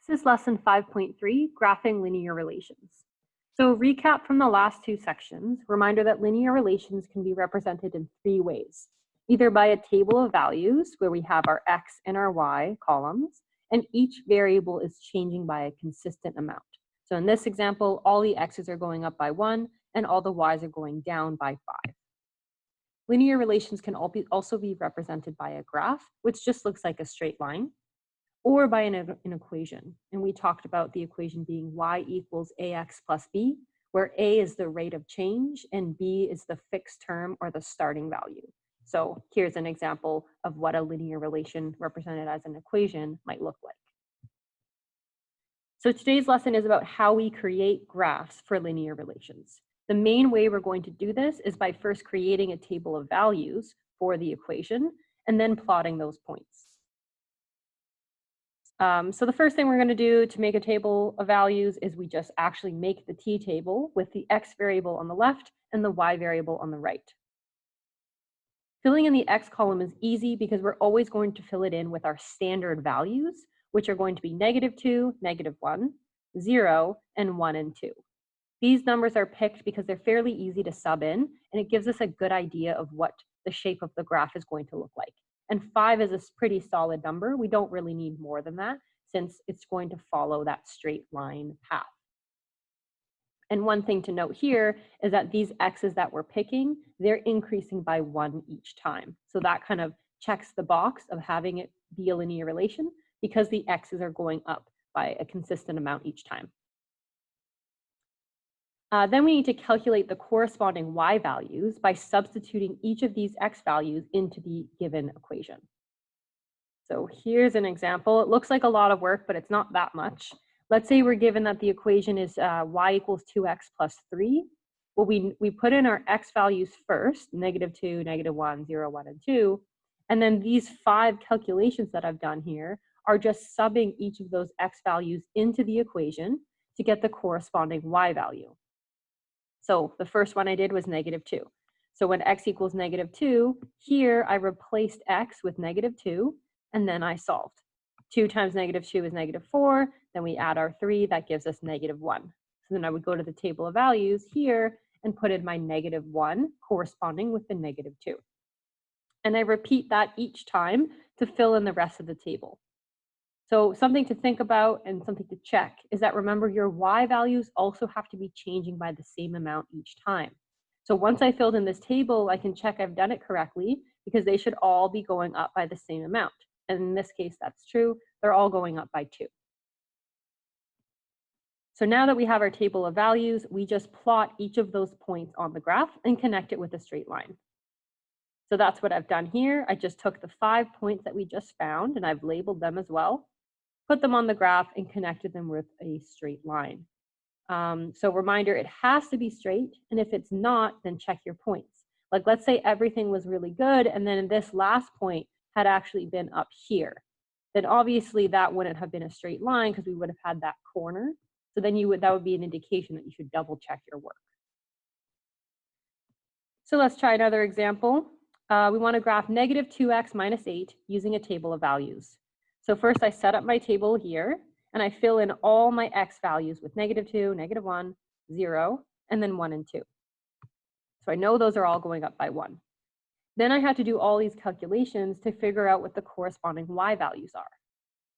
This is lesson 5.3, graphing linear relations. So recap from the last two sections, reminder that linear relations can be represented in three ways. Either by a table of values, where we have our x and our y columns, and each variable is changing by a consistent amount. So in this example, all the x's are going up by 1, and all the y's are going down by 5. Linear relations can also be represented by a graph, which just looks like a straight line, or by an equation. And we talked about the equation being y equals ax plus b, where a is the rate of change and b is the fixed term or the starting value. So here's an example of what a linear relation represented as an equation might look like. So today's lesson is about how we create graphs for linear relations. The main way we're going to do this is by first creating a table of values for the equation and then plotting those points. So the first thing we're going to do to make a table of values is we just actually make the t-table with the x variable on the left and the y variable on the right. Filling in the x column is easy because we're always going to fill it in with our standard values, which are going to be -2, -1, 0, and 1 and 2. These numbers are picked because they're fairly easy to sub in, and it gives us a good idea of what the shape of the graph is going to look like. And 5 is a pretty solid number. We don't really need more than that since it's going to follow that straight line path. And one thing to note here is that these x's that we're picking, they're increasing by 1 each time. So that kind of checks the box of having it be a linear relation because the x's are going up by a consistent amount each time. Then we need to calculate the corresponding y values by substituting each of these x values into the given equation. So here's an example. It looks like a lot of work, but it's not that much. Let's say we're given that the equation is y equals 2x plus 3. Well, we put in our x values first, -2, -1, 0, 1, and 2. And then these 5 calculations that I've done here are just subbing each of those x values into the equation to get the corresponding y value. So the first one I did was -2. So when x equals -2, here I replaced x with -2, and then I solved. 2 times -2 is -4, then we add our 3, that gives us -1. So then I would go to the table of values here and put in my -1 corresponding with the -2. And I repeat that each time to fill in the rest of the table. So something to think about and something to check is that remember your y values also have to be changing by the same amount each time. So once I filled in this table, I can check I've done it correctly because they should all be going up by the same amount. And in this case, that's true. They're all going up by 2. So now that we have our table of values, we just plot each of those points on the graph and connect it with a straight line. So that's what I've done here. I just took the 5 points that we just found and I've labeled them as well, put them on the graph and connected them with a straight line. So reminder, it has to be straight. And if it's not, then check your points. Like let's say everything was really good and then this last point had actually been up here. Then obviously that wouldn't have been a straight line because we would have had that corner. So then that would be an indication that you should double check your work. So let's try another example. We want to graph -2x minus 8 using a table of values. So first I set up my table here and I fill in all my x values with -2, -1, 0, and then 1 and 2. So I know those are all going up by 1. Then I had to do all these calculations to figure out what the corresponding y values are.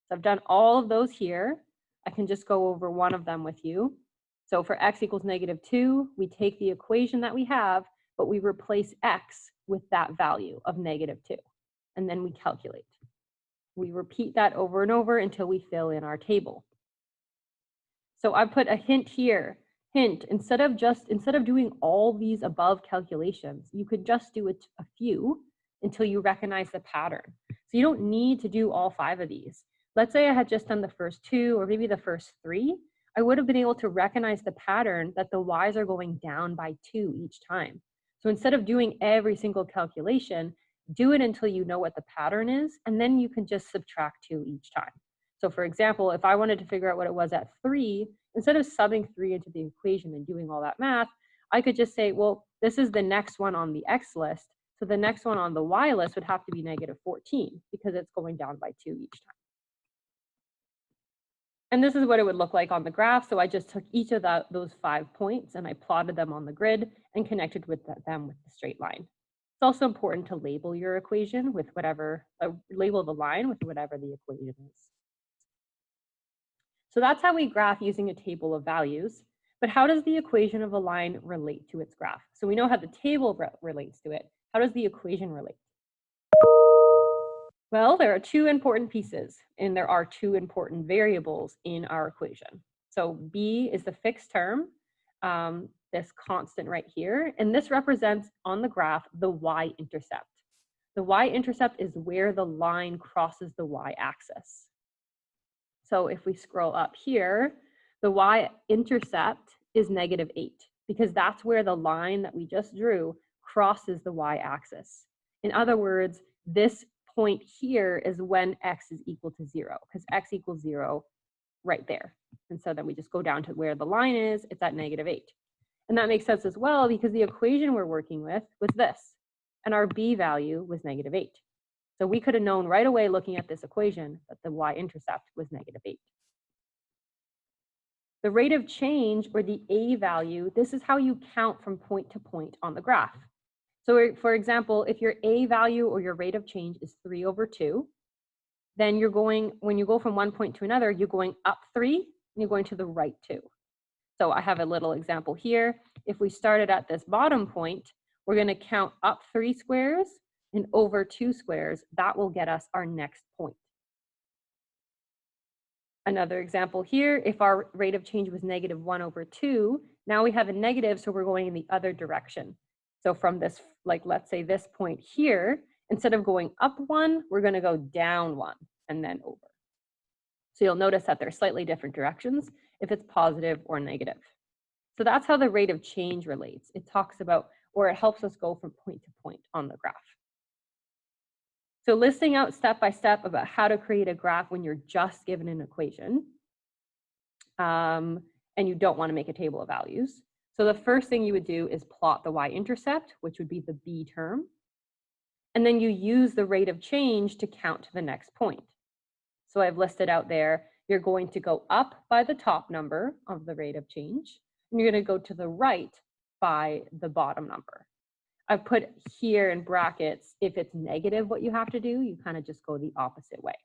So I've done all of those here. I can just go over one of them with you. So for x equals -2, we take the equation that we have, but we replace x with that value of -2, and then we calculate. We repeat that over and over until we fill in our table. So I put a hint here. Hint, instead of doing all these above calculations, you could just do a few until you recognize the pattern. So you don't need to do all 5 of these. Let's say I had just done the first 2 or maybe the first 3. I would have been able to recognize the pattern that the y's are going down by 2 each time. So instead of doing every single calculation, do it until you know what the pattern is, and then you can just subtract 2 each time. So for example, if I wanted to figure out what it was at 3, instead of subbing 3 into the equation and doing all that math, I could just say, well, this is the next one on the x list, so the next one on the y list would have to be -14 because it's going down by 2 each time. And this is what it would look like on the graph. So I just took each of those 5 points and I plotted them on the grid and connected with them with the straight line. It's also important to label your equation with whatever, label the line with whatever the equation is. So that's how we graph using a table of values. But how does the equation of a line relate to its graph? So we know how the table relates to it. How does the equation relate? Well, there are two important pieces, and there are two important variables in our equation. So b is the fixed term, this constant right here, and this represents on the graph the y-intercept. The y-intercept is where the line crosses the y-axis. So if we scroll up here, the y-intercept is -8, because that's where the line that we just drew crosses the y-axis. In other words, this point here is when x is equal to 0, because x equals 0 right there. And so then we just go down to where the line is, it's at -8. And that makes sense as well because the equation we're working with was this, and our b value was -8. So we could have known right away looking at this equation that the y-intercept was -8. The rate of change, or the a value, this is how you count from point to point on the graph. So for example, if your a value or your rate of change is 3/2, then you're going, when you go from one point to another, you're going up 3 and you're going to the right 2. So I have a little example here. If we started at this bottom point, we're going to count up 3 squares and over 2 squares. That will get us our next point. Another example here, if our rate of change was -1/2, now we have a negative, so we're going in the other direction. So from this, like let's say this point here, instead of going up 1, we're going to go down 1 and then over. So you'll notice that they're slightly different directions if it's positive or negative. So that's how the rate of change relates. It talks about, or it helps us go from point to point on the graph. So listing out step by step about how to create a graph when you're just given an equation, and you don't want to make a table of values. So the first thing you would do is plot the y-intercept, which would be the b term. And then you use the rate of change to count to the next point. So I've listed out there, you're going to go up by the top number of the rate of change, and you're going to go to the right by the bottom number. I've put here in brackets, if it's negative what you have to do, you kind of just go the opposite way.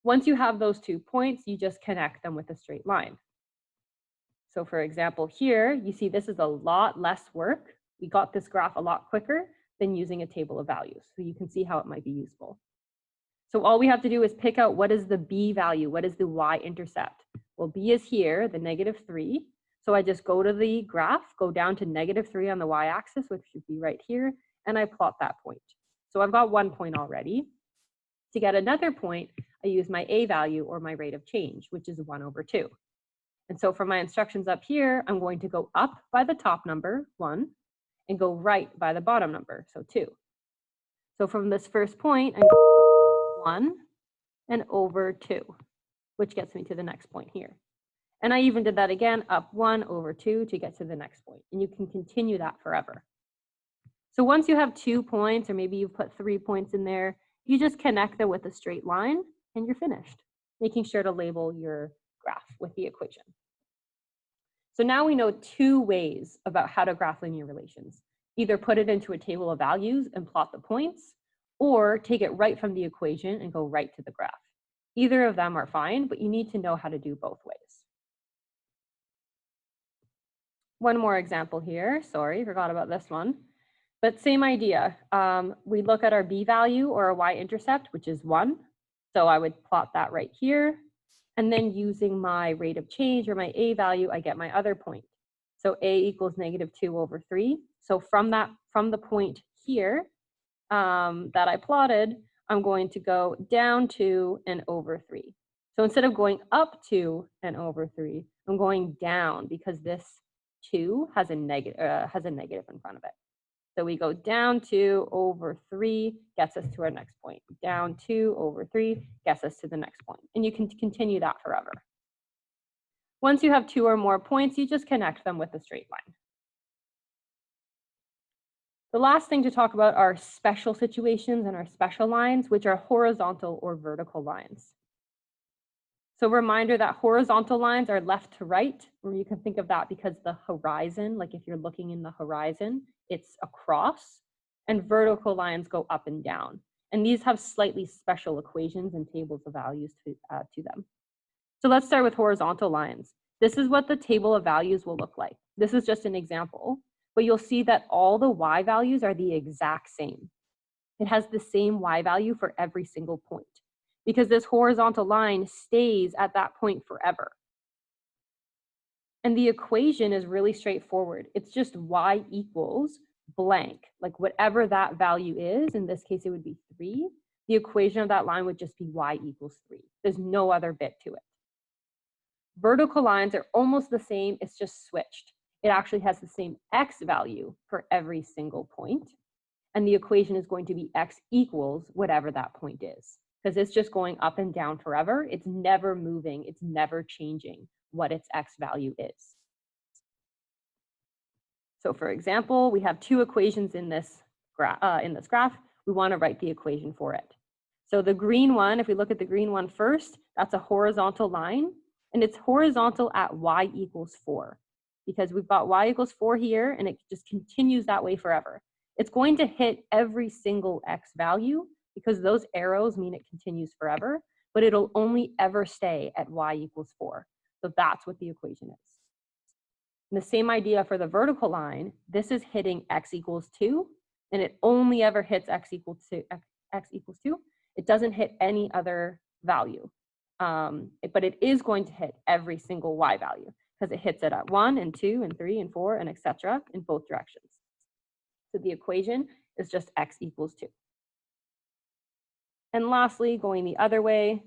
Once you have those 2 points, you just connect them with a straight line. So for example, here, you see this is a lot less work. We got this graph a lot quicker than using a table of values. So you can see how it might be useful. So all we have to do is pick out what is the b value, what is the y-intercept. Well, b is here, the -3. So I just go to the graph, go down to -3 on the y-axis, which should be right here, and I plot that point. So I've got 1 point already. To get another point, I use my a value, or my rate of change, which is 1/2. And so for my instructions up here, I'm going to go up by the top number, 1, and go right by the bottom number, so 2. So from this first point, I'm 1 and over 2, which gets me to the next point here. And I even did that again, up 1 over 2 to get to the next point. And you can continue that forever. So once you have 2 points, or maybe you've put 3 points in there, you just connect them with a straight line and you're finished, making sure to label your graph with the equation. So now we know 2 ways about how to graph linear relations. Either put it into a table of values and plot the points, or take it right from the equation and go right to the graph. Either of them are fine, but you need to know how to do both ways. One more example here. Sorry, forgot about this one. But same idea. We look at our b value, or our y-intercept, which is 1. So I would plot that right here. And then using my rate of change, or my a value, I get my other point. So a equals -2/3. So from the point here that I plotted, I'm going to go down 2 and over 3. So instead of going up 2 and over 3, I'm going down, because this 2 has a negative in front of it. So we go down 2 over 3, gets us to our next point. Down 2 over 3 gets us to the next point. And you can continue that forever. Once you have 2 or more points, you just connect them with a straight line. The last thing to talk about are special situations and our special lines, which are horizontal or vertical lines. So reminder that horizontal lines are left to right, or you can think of that because the horizon, like if you're looking in the horizon, it's across, and vertical lines go up and down. And these have slightly special equations and tables of values to them. So let's start with horizontal lines. This is what the table of values will look like. This is just an example, but you'll see that all the y values are the exact same. It has the same y value for every single point because this horizontal line stays at that point forever. And the equation is really straightforward. It's just y equals blank, like whatever that value is. In this case, it would be 3. The equation of that line would just be y equals 3. There's no other bit to it. Vertical lines are almost the same, it's just switched. It actually has the same x value for every single point. And the equation is going to be x equals whatever that point is, because it's just going up and down forever. It's never moving, it's never changing what its x value is. So for example, we have 2 equations in this graph. We want to write the equation for it. So the green one, if we look at the green one first, that's a horizontal line, and it's horizontal at y equals 4, because we've got y equals 4 here, and it just continues that way forever. It's going to hit every single x value because those arrows mean it continues forever, but it'll only ever stay at y equals 4. So that's what the equation is. And the same idea for the vertical line. This is hitting x equals 2, and it only ever hits x equals 2. It doesn't hit any other value, but it is going to hit every single y value because it hits it at 1 and 2 and 3 and 4 and etc. in both directions. So the equation is just x equals 2. And lastly, going the other way,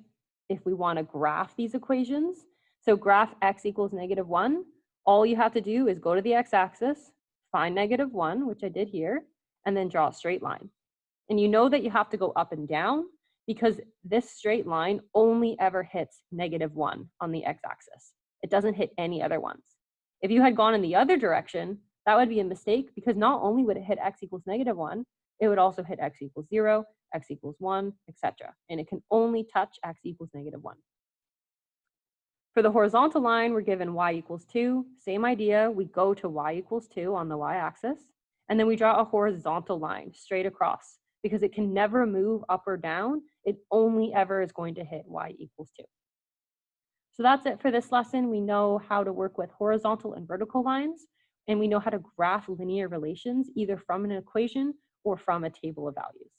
if we want to graph these equations, so graph x equals -1, all you have to do is go to the x-axis, find -1, which I did here, and then draw a straight line. And you know that you have to go up and down because this straight line only ever hits -1 on the x-axis. It doesn't hit any other ones. If you had gone in the other direction, that would be a mistake because not only would it hit x equals -1, it would also hit x equals 0, x equals 1, etc. And it can only touch x equals -1. For the horizontal line, we're given y equals 2. Same idea, we go to y equals 2 on the y-axis, and then we draw a horizontal line straight across because it can never move up or down. It only ever is going to hit y equals 2. So that's it for this lesson. We know how to work with horizontal and vertical lines, and we know how to graph linear relations either from an equation or from a table of values.